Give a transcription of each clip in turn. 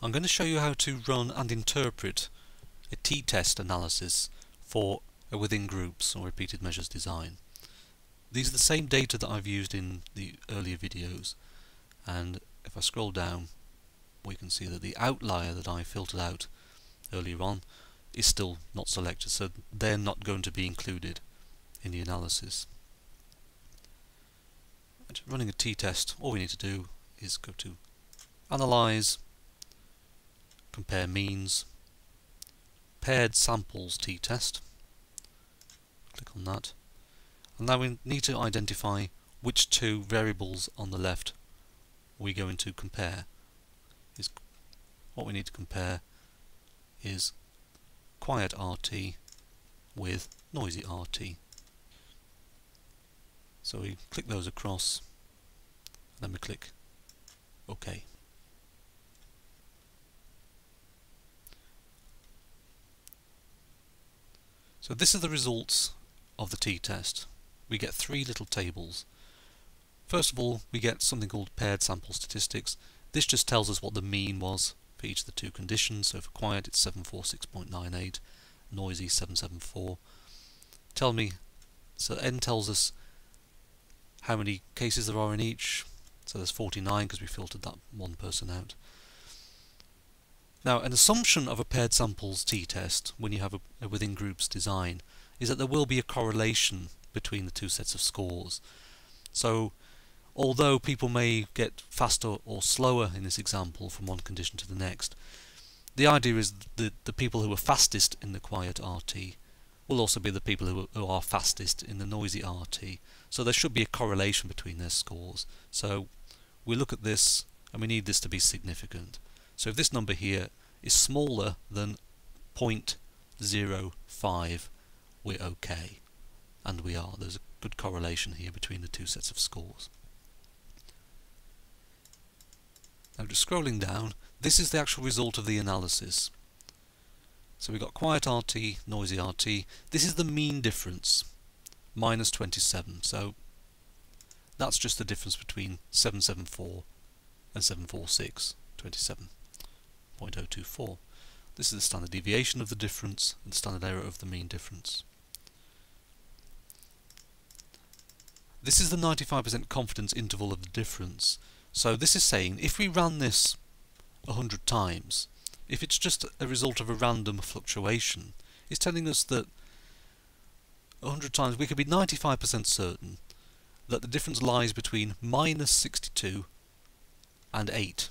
I'm going to show you how to run and interpret a t-test analysis for a within groups or repeated measures design. These are the same data that I've used in the earlier videos, and if I scroll down we can see that the outlier that I filtered out earlier on is still not selected, so they're not going to be included in the analysis. And running a t-test, all we need to do is go to Analyze, Compare Means, Paired Samples t-test, click on that, and now we need to identify which two variables on the left we're going to compare. What we need to compare is quiet RT with noisy RT. So we click those across, and then we click OK. So this is the results of the t-test. We get three little tables. First of all, we get something called paired sample statistics. This just tells us what the mean was for each of the two conditions. So for quiet it's 746.98, noisy 774. So n tells us how many cases there are in each. So there's 49 because we filtered that one person out. Now, an assumption of a paired samples t-test when you have a within groups design is that there will be a correlation between the two sets of scores. So although people may get faster or slower in this example from one condition to the next, the idea is that the people who are fastest in the quiet RT will also be the people who are fastest in the noisy RT. So there should be a correlation between their scores. So we look at this and we need this to be significant. So if this number here is smaller than 0.05, we're okay. And we are. There's a good correlation here between the two sets of scores. Now just scrolling down, this is the actual result of the analysis. So we've got quiet RT, noisy RT. This is the mean difference, minus 27. So that's just the difference between 774 and 746, 27.024. This is the standard deviation of the difference and the standard error of the mean difference. This is the 95% confidence interval of the difference. So this is saying if we ran this 100 times, if it's just a result of a random fluctuation, it's telling us that 100 times we could be 95% certain that the difference lies between minus 62 and 8.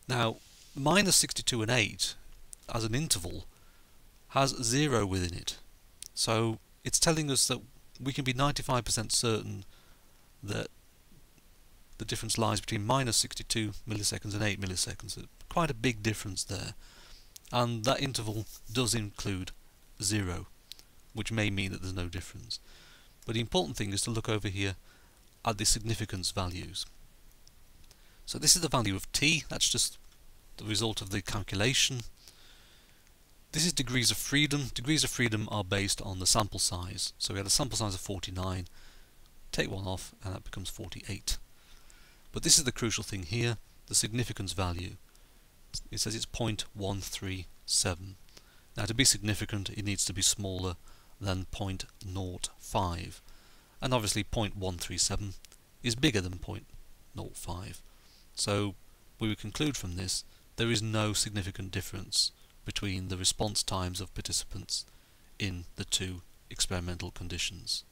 Now, minus 62 and 8 as an interval has 0 within it. So it's telling us that we can be 95% certain that the difference lies between minus 62 milliseconds and 8 milliseconds. So quite a big difference there. And that interval does include 0, which may mean that there's no difference. But the important thing is to look over here at the significance values. So this is the value of t, that's just the result of the calculation. This is degrees of freedom. Degrees of freedom are based on the sample size. So we had a sample size of 49, take one off and that becomes 48. But this is the crucial thing here, the significance value. It says it's 0.137. Now to be significant it needs to be smaller than 0.05, and obviously 0.137 is bigger than 0.05. So we would conclude from this there is no significant difference between the response times of participants in the two experimental conditions.